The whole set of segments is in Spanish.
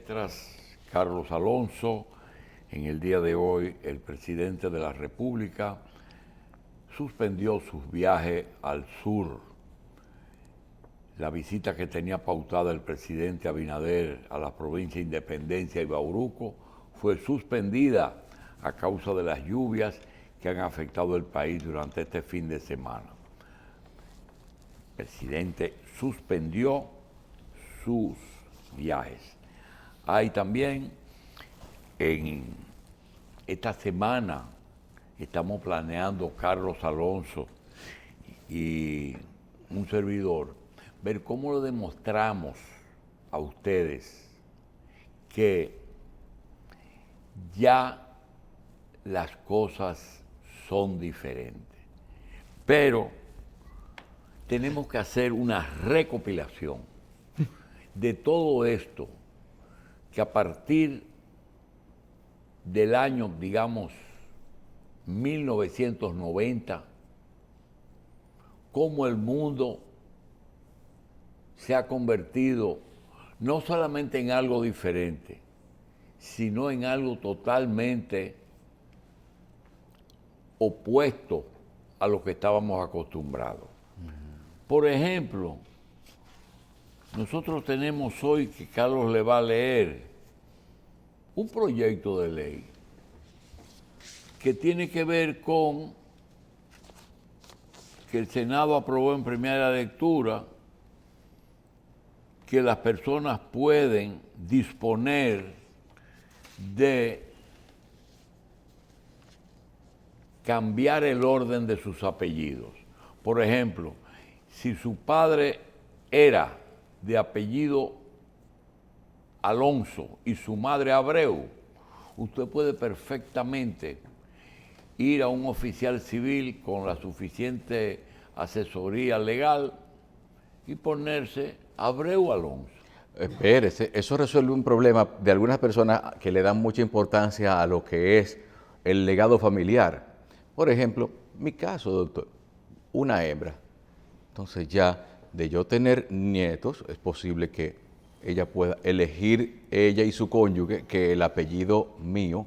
maestras, Carlos Alonso. En el día de hoy, el presidente de la República suspendió sus viajes al sur. La visita que tenía pautada el presidente Abinader a la provincia de Independencia y Bauruco fue suspendida a causa de las lluvias que han afectado el país durante este fin de semana. El presidente suspendió sus viajes. Hay también en esta semana, estamos planeando Carlos Alonso y un servidor, ver cómo le demostramos a ustedes que ya las cosas son diferentes. Pero tenemos que hacer una recopilación de todo esto que a partir del año, digamos, 1990, cómo el mundo se ha convertido no solamente en algo diferente, sino en algo totalmente opuesto a lo que estábamos acostumbrados. Por ejemplo, nosotros tenemos hoy, que Carlos le va a leer, un proyecto de ley que tiene que ver con que el Senado aprobó en primera lectura que las personas pueden disponer de cambiar el orden de sus apellidos. Por ejemplo, si su padre era de apellido Alonso y su madre Abreu, usted puede perfectamente ir a un oficial civil con la suficiente asesoría legal y ponerse Abreu Alonso. Espérese, eso resuelve un problema de algunas personas que le dan mucha importancia a lo que es el legado familiar. Por ejemplo, mi caso, doctor, una hembra. Entonces ya de yo tener nietos, es posible que ella pueda elegir, ella y su cónyuge, que el apellido mío,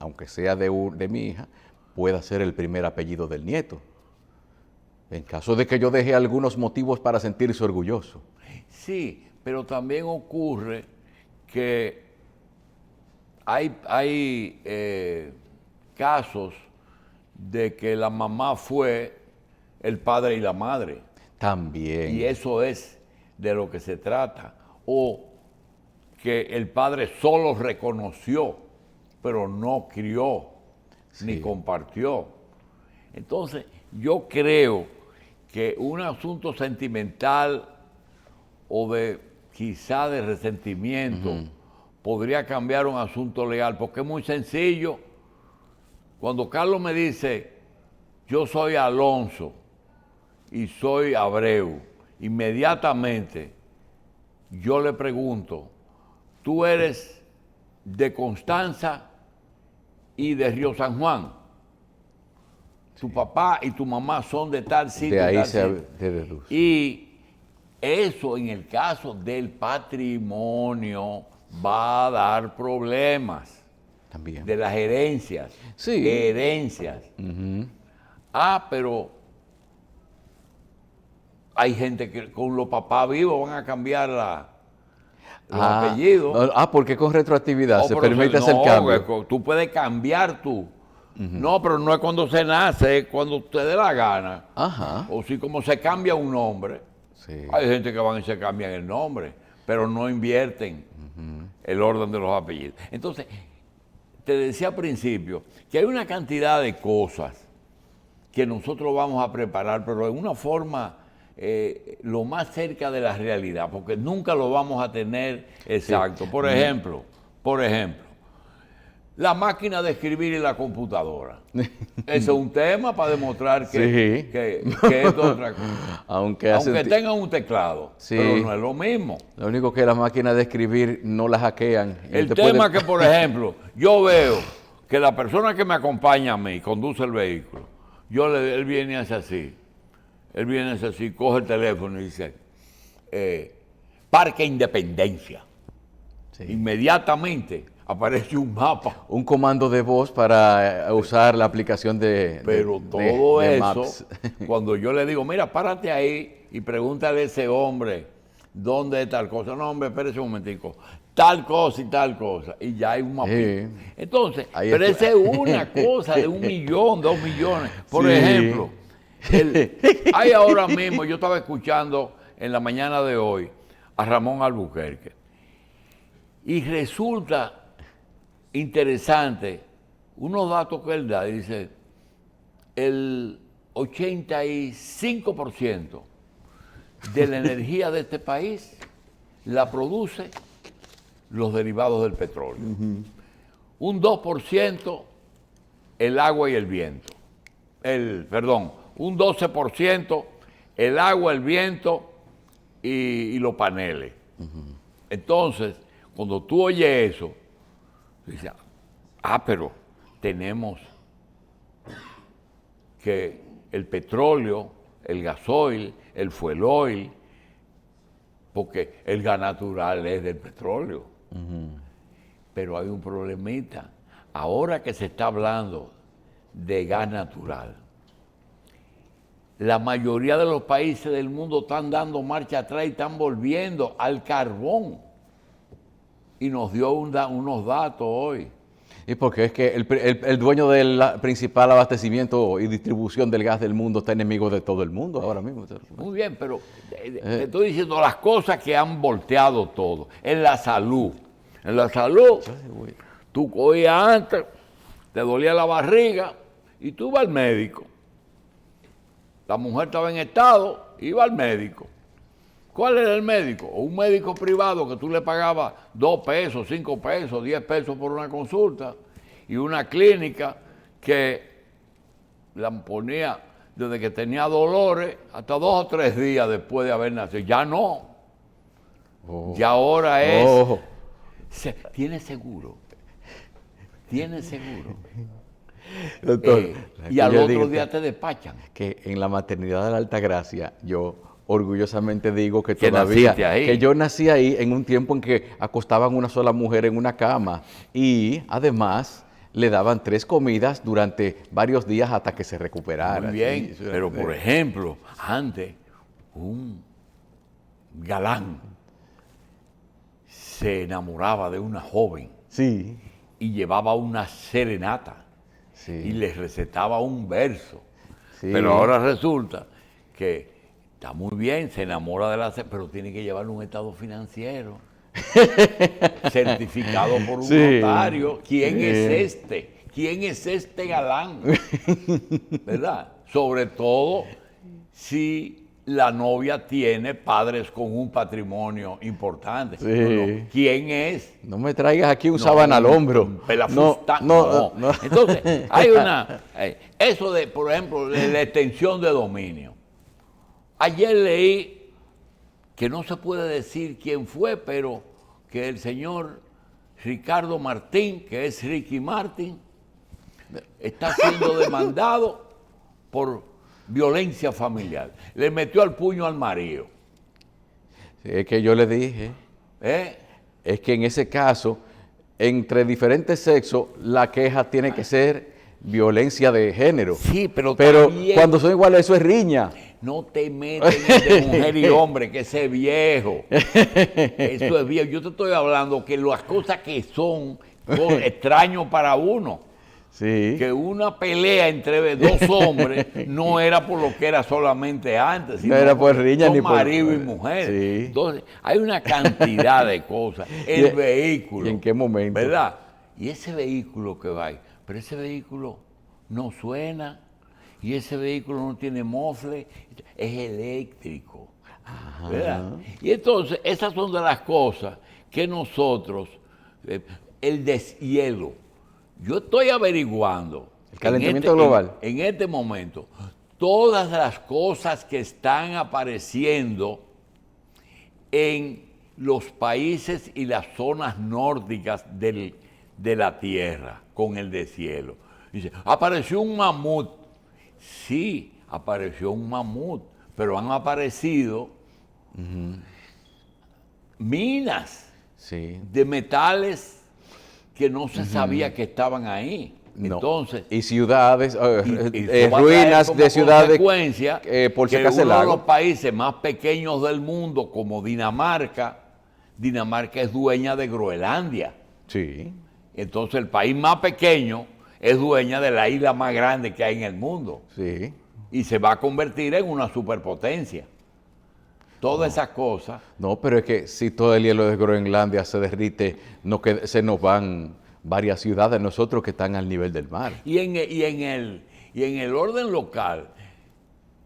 aunque sea de mi hija, pueda ser el primer apellido del nieto. En caso de que yo deje algunos motivos para sentirse orgulloso. Sí, pero también ocurre que hay casos de que la mamá fue el padre y la madre. También. Y eso es de lo que se trata. O que el padre solo reconoció, pero no crió, ni compartió. Entonces, yo creo que un asunto sentimental o de quizá de resentimiento podría cambiar un asunto legal, porque es muy sencillo. Cuando Carlos me dice, yo soy Alonso y soy Abreu, inmediatamente yo le pregunto, ¿tú eres de Constanza y de Río San Juan? Tu papá y tu mamá son de tal sitio. De ahí tal se sitio. deduce. Y eso en el caso del patrimonio va a dar problemas. También. De las herencias. Sí. Herencias. Pero hay gente que con los papás vivos van a cambiar los apellidos. Porque con retroactividad se permite hacer cambio. Tú puedes cambiar tú. No, pero no es cuando se nace, es cuando usted dé la gana. O si como se cambia un nombre. Sí. Hay gente que van y se cambian el nombre, pero no invierten el orden de los apellidos. Entonces, te decía al principio que hay una cantidad de cosas que nosotros vamos a preparar, pero en una forma lo más cerca de la realidad, porque nunca lo vamos a tener exacto. Sí. Por ejemplo, la máquina de escribir y la computadora. Ese es un tema para demostrar que es otra cosa. Aunque tengan un teclado, pero no es lo mismo. Lo único que las máquinas de escribir no las hackean. El tema que, por ejemplo, yo veo que la persona que me acompaña a mí, conduce el vehículo, él viene y hace así. Él viene así, coge el teléfono y dice, Parque Independencia. Sí. Inmediatamente aparece un mapa. Un comando de voz para usar la aplicación Pero todo de eso, Maps. cuando yo le digo, mira, párate ahí y pregúntale a ese hombre dónde es tal cosa. No, hombre, espérese un momentico. Tal cosa y tal cosa. Y ya hay un mapita. Sí. Entonces, Ahí pero está. esa es una cosa de 1 millón, 2 millones. Por Sí. ejemplo, hay ahora mismo, yo estaba escuchando en la mañana de hoy a Ramón Albuquerque. Y resulta interesante unos datos que él da. Dice, el 85% de la energía de este país la produce los derivados del petróleo. Un 2% el agua y el viento. Un 12% el agua, el viento y los paneles. Entonces, cuando tú oyes eso, dices, pero tenemos que el petróleo, el gasoil, el fuel oil, porque el gas natural es del petróleo. Pero hay un problemita. Ahora que se está hablando de gas natural, la mayoría de los países del mundo están dando marcha atrás y están volviendo al carbón. Y nos dio unos datos hoy. Y porque es que el dueño del principal abastecimiento y distribución del gas del mundo está enemigo de todo el mundo ahora mismo. Muy bien, pero te estoy diciendo las cosas que han volteado todo. En la salud. En la salud, tú cogías antes, te dolía la barriga y tú ibas al médico. La mujer estaba en estado, iba al médico. ¿Cuál era el médico? Un médico privado que tú le pagabas 2 pesos, 5 pesos, 10 pesos por una consulta, y una clínica que la ponía desde que tenía dolores hasta 2 o 3 días después de haber nacido. Ya no. Ya ahora es... Tiene seguro. Tiene seguro. Doctor, y al otro día te despachan. Que en la maternidad de la Altagracia, yo orgullosamente digo que Que todavía, naciste ahí. que yo nací ahí en un tiempo en que acostaban una sola mujer en una cama y además le daban 3 comidas durante varios días hasta que se recuperara. Muy bien, Sí, pero por ejemplo, antes un galán se enamoraba de una joven Sí. y llevaba una serenata Sí. y les recetaba un verso. Sí. Pero ahora resulta que está muy bien, se enamora de pero tiene que llevarle un estado financiero certificado por un notario. ¿Quién es este? ¿Quién es este galán? ¿Verdad? Sobre todo si la novia tiene padres con un patrimonio importante. Sí. No. ¿Quién es? No me traigas aquí un sábana al hombro. No. Entonces, hay eso de, por ejemplo, de la extensión de dominio. Ayer leí que no se puede decir quién fue, pero que el señor Ricardo Martín, que es Ricky Martin, está siendo demandado por violencia familiar. Le metió el puño al marido. Sí, es que yo le dije, es que en ese caso, entre diferentes sexos, la queja tiene que ser violencia de género. Sí, pero también, cuando son iguales, eso es riña. No te metes entre mujer y hombre, que ese es viejo. Eso es viejo. Yo te estoy hablando que las cosas que son extraños para uno. Sí. Que una pelea entre 2 hombres no era por lo que era solamente antes, sino no era por riña ni por marido y mujer. Sí. Entonces, hay una cantidad de cosas. El vehículo. ¿Y en qué momento? ¿Verdad? Y ese vehículo que va ahí, pero ese vehículo no suena, y ese vehículo no tiene mofle, es eléctrico. ¿Verdad? Y entonces, esas son de las cosas que nosotros, el deshielo. Yo estoy averiguando. El calentamiento global. En este momento, todas las cosas que están apareciendo en los países y las zonas nórdicas de la Tierra con el deshielo. Dice, apareció un mamut. Sí, apareció un mamut, pero han aparecido minas. Sí. de metales que no se sabía que estaban ahí. No. Entonces, y ciudades, y eso va a traer ruinas como de ciudades consecuencia por que secarse el uno de lago. los países más pequeños del mundo, como Dinamarca es dueña de Groenlandia. Sí. Entonces el país más pequeño es dueña de la isla más grande que hay en el mundo. Sí. Y se va a convertir en una superpotencia. Todas esas cosas. No, pero es que si todo el hielo de Groenlandia se derrite, se nos van varias ciudades nosotros que están al nivel del mar. Y en el orden local,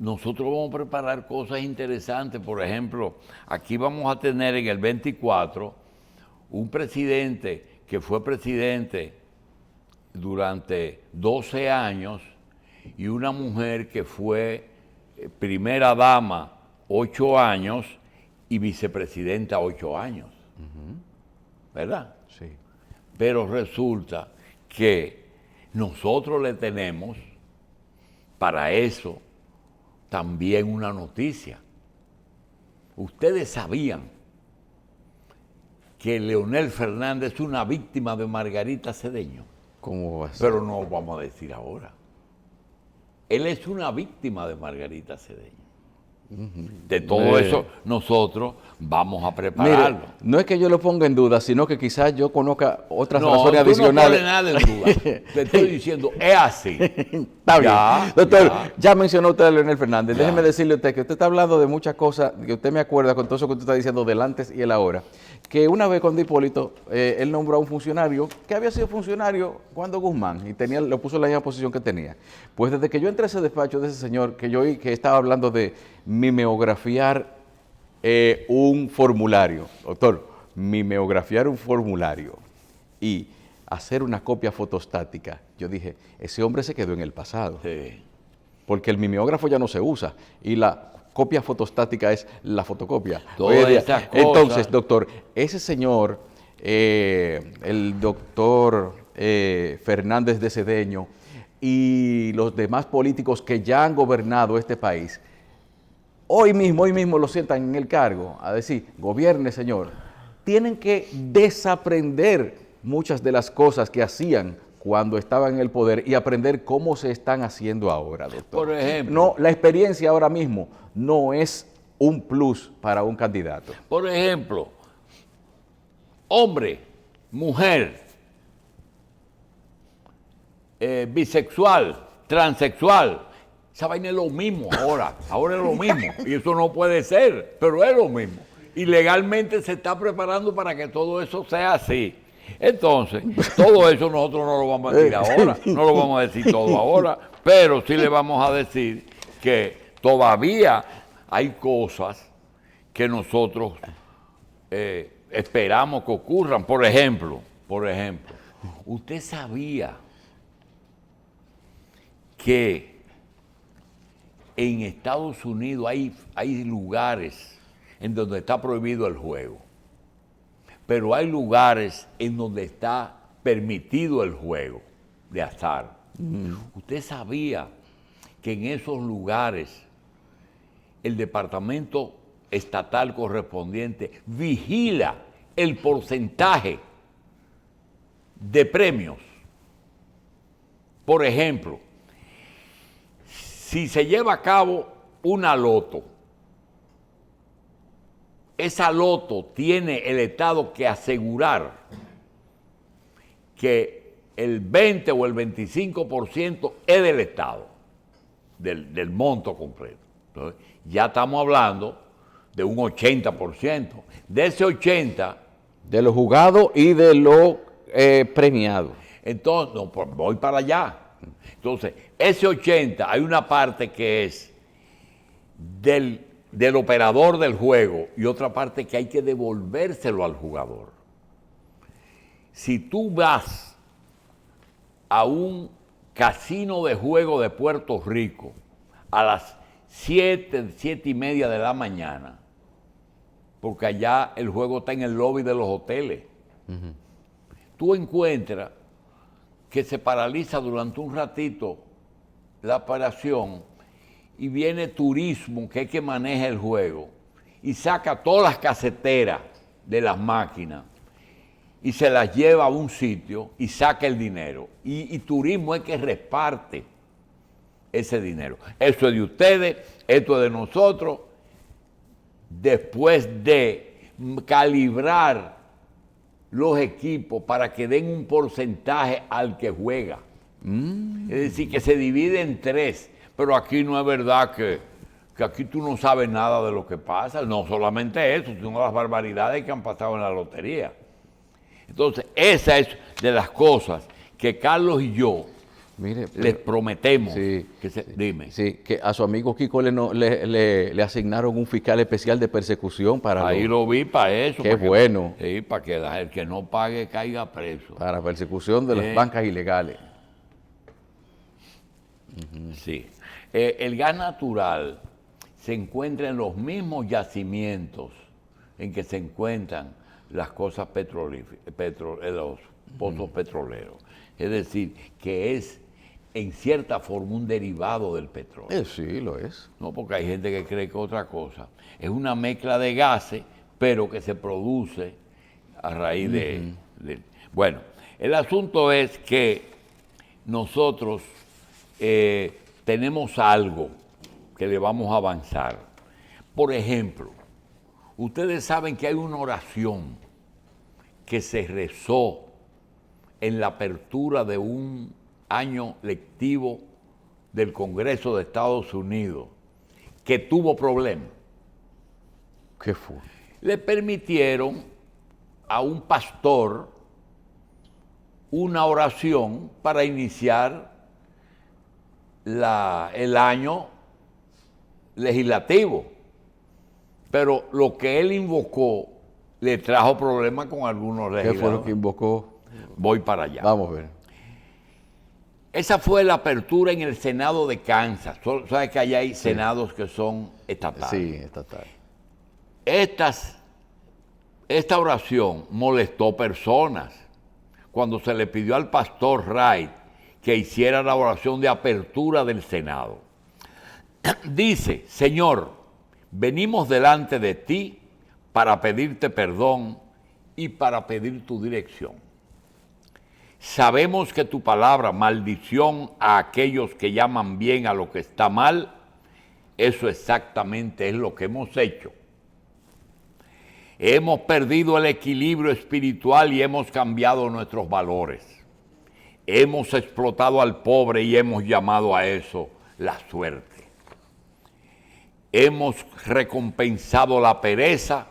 nosotros vamos a preparar cosas interesantes. Por ejemplo, aquí vamos a tener en el 24 un presidente que fue presidente durante 12 años y una mujer que fue primera dama 8 años y vicepresidenta 8 años. ¿Verdad? Sí. Pero resulta que nosotros le tenemos para eso también una noticia. Ustedes sabían que Leonel Fernández es una víctima de Margarita Cedeño, ¿Cómo va a ser? pero no lo vamos a decir ahora. Él es una víctima de Margarita Cedeño. De todo eso nosotros vamos a prepararlo. Mire, no es que yo lo ponga en duda, sino que quizás yo conozca otras No, razones tú adicionales. no pones nada en duda. Te estoy diciendo, es así. Está bien. Ya, Doctor, ya mencionó usted a Leonel Fernández. Ya. Déjeme decirle a usted que usted está hablando de muchas cosas, que usted me acuerda con todo eso que usted está diciendo del antes y el ahora. Que una vez cuando Hipólito, él nombró a un funcionario que había sido funcionario cuando Guzmán y lo puso en la misma posición que tenía. Pues desde que yo entré a ese despacho de ese señor, que yo oí que estaba hablando de mimeografiar un formulario, doctor, mimeografiar un formulario y hacer una copia fotostática, yo dije, ese hombre se quedó en el pasado. Sí. Porque el mimeógrafo ya no se usa y la copia fotostática es la fotocopia. Todas estas cosas. Entonces, doctor, ese señor, el doctor Fernández de Cedeño y los demás políticos que ya han gobernado este país, hoy mismo lo sientan en el cargo a decir, gobierne, señor. Tienen que desaprender muchas de las cosas que hacían cuando estaban en el poder y aprender cómo se están haciendo ahora, doctor. Por ejemplo. No, la experiencia ahora mismo no es un plus para un candidato. Por ejemplo, hombre, mujer, bisexual, transexual, esa vaina es lo mismo ahora es lo mismo, y eso no puede ser, pero es lo mismo. Y legalmente se está preparando para que todo eso sea así. Entonces, todo eso nosotros no lo vamos a decir ahora, no lo vamos a decir todo ahora, pero sí le vamos a decir que todavía hay cosas que nosotros esperamos que ocurran. Por ejemplo, usted sabía que en Estados Unidos hay lugares en donde está prohibido el juego, pero hay lugares en donde está permitido el juego de azar. Usted sabía que en esos lugares el departamento estatal correspondiente vigila el porcentaje de premios. Por ejemplo, si se lleva a cabo una loto, esa loto tiene el Estado que asegurar que el 20 o el 25% es del Estado, del monto completo. Entonces, ya estamos hablando de un 80%. De ese 80%, De lo jugado y de lo premiado. entonces, no, pues voy para allá. Entonces, ese 80%, hay una parte que es del operador del juego y otra parte que hay que devolvérselo al jugador. Si tú vas a un casino de juego de Puerto Rico a las 7:30 de la mañana, porque allá el juego está en el lobby de los hoteles, tú encuentras que se paraliza durante un ratito la operación y viene turismo, que es que maneja el juego, y saca todas las caseteras de las máquinas y se las lleva a un sitio y saca el dinero. Y turismo es que reparte ese dinero. Eso es de ustedes, esto es de nosotros. Después de calibrar los equipos para que den un porcentaje al que juega. Es decir, que se divide en 3. Pero aquí no es verdad que aquí tú no sabes nada de lo que pasa. No solamente eso, sino las barbaridades que han pasado en la lotería. Entonces, esa es de las cosas que Carlos y yo les prometemos. Sí, dime. Sí, que a su amigo Kiko le asignaron un fiscal especial de persecución para... Ahí lo vi para eso. Qué bueno. Sí, para que el que no pague caiga preso. Para persecución de las bancas ilegales. Sí. El gas natural se encuentra en los mismos yacimientos en que se encuentran las cosas los pozos petroleros. Es decir, que es en cierta forma un derivado del petróleo. Sí, lo es. No, porque hay gente que cree que otra cosa. Es una mezcla de gases, pero que se produce a raíz de... Bueno, el asunto es que nosotros tenemos algo que le vamos a avanzar. Por ejemplo, ustedes saben que hay una oración que se rezó en la apertura de un año lectivo del Congreso de Estados Unidos que tuvo problemas. ¿Qué fue? Le permitieron a un pastor una oración para iniciar el año legislativo. Pero lo que él invocó le trajo problemas con algunos legisladores. ¿Qué fue lo que invocó? Voy para allá. Vamos a ver. Esa fue la apertura en el Senado de Kansas. ¿Sabes que allá hay senados que son estatales? Sí, estatal. Esta oración molestó personas cuando se le pidió al pastor Wright que hiciera la oración de apertura del Senado. Dice: Señor, venimos delante de ti para pedirte perdón y para pedir tu dirección. Sabemos que tu palabra, maldición a aquellos que llaman bien a lo que está mal, eso exactamente es lo que hemos hecho. Hemos perdido el equilibrio espiritual y hemos cambiado nuestros valores. Hemos explotado al pobre y hemos llamado a eso la suerte. Hemos recompensado la pereza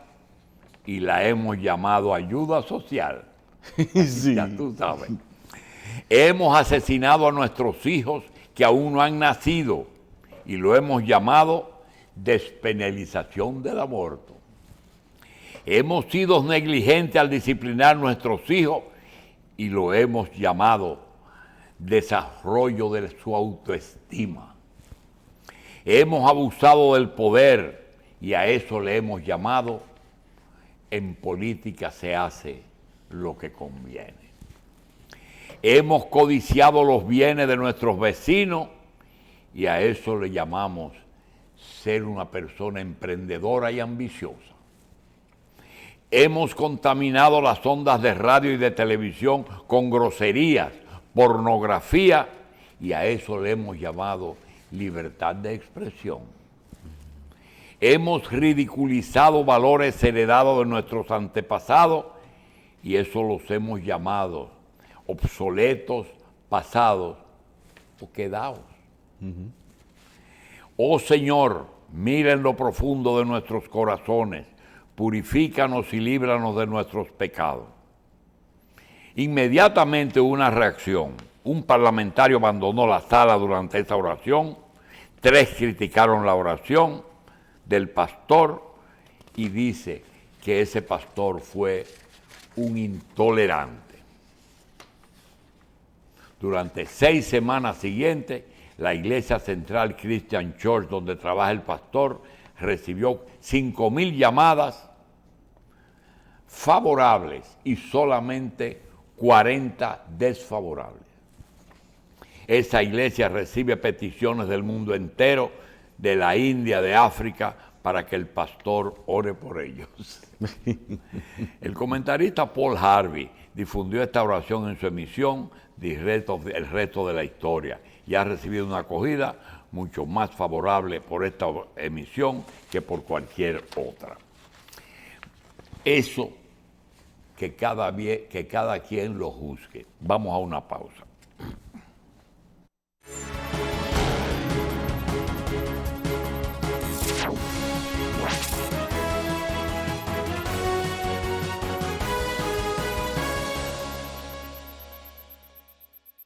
y la hemos llamado ayuda social. Sí. Ya tú sabes. Hemos asesinado a nuestros hijos que aún no han nacido y lo hemos llamado despenalización del aborto. Hemos sido negligentes al disciplinar a nuestros hijos y lo hemos llamado desarrollo de su autoestima. Hemos abusado del poder y a eso le hemos llamado en política se hace lo que conviene. Hemos codiciado los bienes de nuestros vecinos y a eso le llamamos ser una persona emprendedora y ambiciosa. Hemos contaminado las ondas de radio y de televisión con groserías, pornografía y a eso le hemos llamado libertad de expresión. Hemos ridiculizado valores heredados de nuestros antepasados y eso los hemos llamado obsoletos, pasados o quedados. Oh Señor, mira en lo profundo de nuestros corazones, purifícanos y líbranos de nuestros pecados. Inmediatamente hubo una reacción. Un parlamentario abandonó la sala durante esa oración, 3 criticaron la oración del pastor y dice que ese pastor fue un intolerante. Durante 6 semanas siguientes, la Iglesia Central Christian Church, donde trabaja el pastor, recibió 5,000 llamadas favorables y solamente 40 desfavorables. Esa iglesia recibe peticiones del mundo entero, de la India, de África, para que el pastor ore por ellos. El comentarista Paul Harvey difundió esta oración en su emisión El resto de la historia y ha recibido una acogida mucho más favorable por esta emisión que por cualquier otra. Eso que cada quien lo juzgue. Vamos a una pausa.